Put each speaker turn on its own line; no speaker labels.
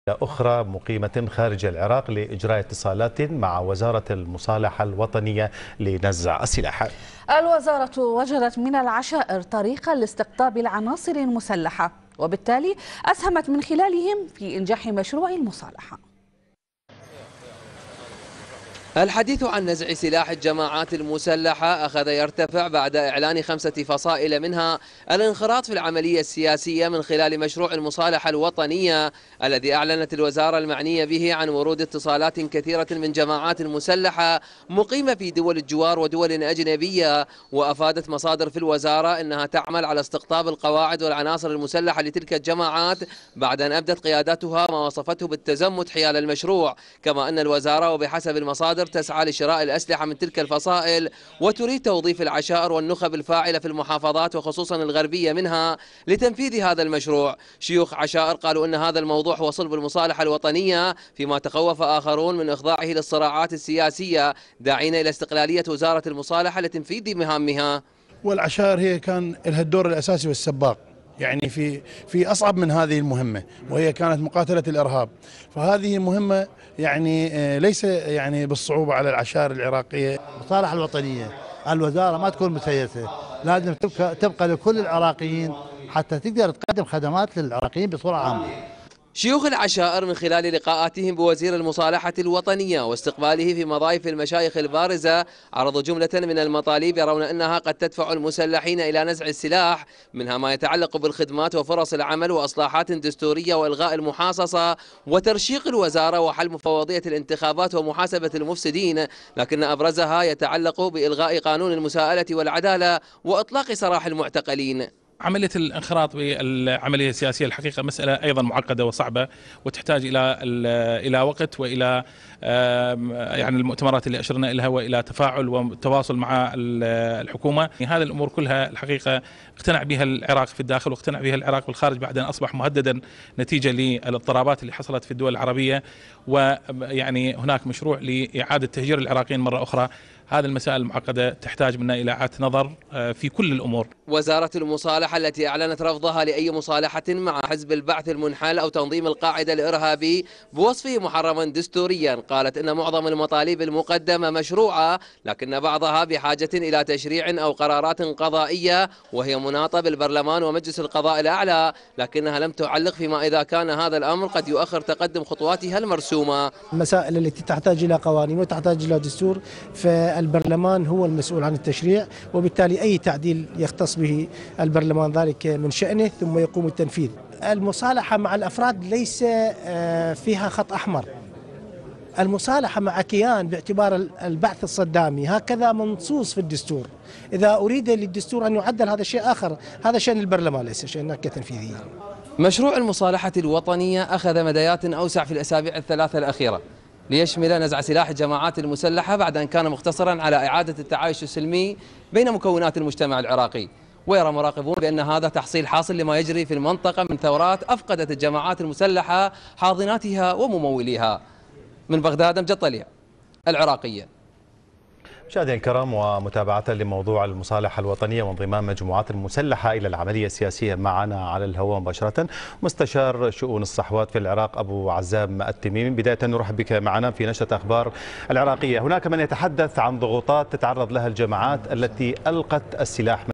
أخرى مقيمة خارج العراق لإجراء اتصالات مع وزارة المصالحة الوطنية لنزع السلاح.
الوزارة وجدت من العشائر طريقا لاستقطاب العناصر المسلحة، وبالتالي أسهمت من خلالهم في إنجاح مشروع المصالحة.
الحديث عن نزع سلاح الجماعات المسلحة أخذ يرتفع بعد إعلان 5 فصائل منها الانخراط في العملية السياسية من خلال مشروع المصالحة الوطنية الذي أعلنت الوزارة المعنية به عن ورود اتصالات كثيرة من جماعات مسلحة مقيمة في دول الجوار ودول أجنبية. وأفادت مصادر في الوزارة أنها تعمل على استقطاب القواعد والعناصر المسلحة لتلك الجماعات بعد أن أبدت قياداتها ما وصفته بالتزمت حيال المشروع. كما أن الوزارة وبحسب المصادر تسعى لشراء الأسلحة من تلك الفصائل وتريد توظيف العشائر والنخب الفاعلة في المحافظات وخصوصا الغربية منها لتنفيذ هذا المشروع. شيوخ عشائر قالوا أن هذا الموضوع هو صلب المصالحة الوطنية، فيما تخوف آخرون من إخضاعه للصراعات السياسية، داعين إلى استقلالية وزارة المصالحة لتنفيذ مهامها.
والعشائر هي كان لها الدور الأساسي والسباق يعني في أصعب من هذه المهمة، وهي كانت مقاتلة الإرهاب. فهذه مهمة يعني ليس يعني بالصعوبة على العشائر العراقية.
المصالحة الوطنية الوزارة ما تكون مسيسة، لازم تبقى لكل العراقيين حتى تقدر تقدم خدمات للعراقيين بصورة عامة.
شيوخ العشائر من خلال لقاءاتهم بوزير المصالحة الوطنية واستقباله في مضايف المشايخ البارزة عرضوا جملة من المطالب يرون أنها قد تدفع المسلحين إلى نزع السلاح، منها ما يتعلق بالخدمات وفرص العمل وإصلاحات دستورية وإلغاء المحاصصة وترشيق الوزارة وحل مفوضية الانتخابات ومحاسبة المفسدين، لكن أبرزها يتعلق بإلغاء قانون المساءلة والعدالة وإطلاق سراح المعتقلين.
عملية الانخراط بالعملية السياسية الحقيقة مسألة أيضا معقدة وصعبة وتحتاج إلى وقت وإلى يعني المؤتمرات اللي أشرنا إليها وإلى تفاعل وتواصل مع الحكومة. هذه الأمور كلها الحقيقة اقتنع بها العراق في الداخل واقتنع بها العراق بالخارج بعد أن أصبح مهددا نتيجة للاضطرابات اللي حصلت في الدول العربية، ويعني هناك مشروع لإعادة تهجير العراقيين مرة أخرى. هذه المسائل المعقدة تحتاج منا إلى إعادة نظر في كل الأمور.
وزارة المصالحة التي أعلنت رفضها لأي مصالحة مع حزب البعث المنحل أو تنظيم القاعدة الإرهابي بوصفه محرما دستوريا، قالت إن معظم المطالب المقدمة مشروعة، لكن بعضها بحاجة إلى تشريع أو قرارات قضائية وهي مناطة بالبرلمان ومجلس القضاء الأعلى، لكنها لم تعلق فيما إذا كان هذا الأمر قد يؤخر تقدم خطواتها المرسومة.
المسائل التي تحتاج إلى قوانين وتحتاج إلى دستور، فالبرلمان هو المسؤول عن التشريع، وبالتالي أي تعديل يختص به البرلمان ذلك من شأنه ثم يقوم التنفيذ. المصالحة مع الأفراد ليس فيها خط أحمر. المصالحة مع كيان باعتبار البعث الصدامي هكذا منصوص في الدستور. إذا أريد للدستور أن يعدل هذا شيء آخر، هذا شأن البرلمان ليس شأننا كتنفيذيين.
مشروع المصالحة الوطنية أخذ مديات أوسع في الأسابيع الثلاثة الأخيرة ليشمل نزع سلاح الجماعات المسلحة بعد أن كان مقتصرا على إعادة التعايش السلمي بين مكونات المجتمع العراقي. ويرى مراقبون بأن هذا تحصيل حاصل لما يجري في المنطقة من ثورات أفقدت الجماعات المسلحة حاضناتها ومموليها. من بغداد أمجد طليع، العراقية.
مشاهدينا الكرام، ومتابعة لموضوع المصالحة الوطنية وانضمام مجموعات المسلحة إلى العملية السياسية معنا على الهواء مباشرة مستشار شؤون الصحوات في العراق أبو عزام التميمي. بداية نرحب بك معنا في نشرة أخبار العراقية. هناك من يتحدث عن ضغوطات تتعرض لها الجماعات التي ألقت السلاح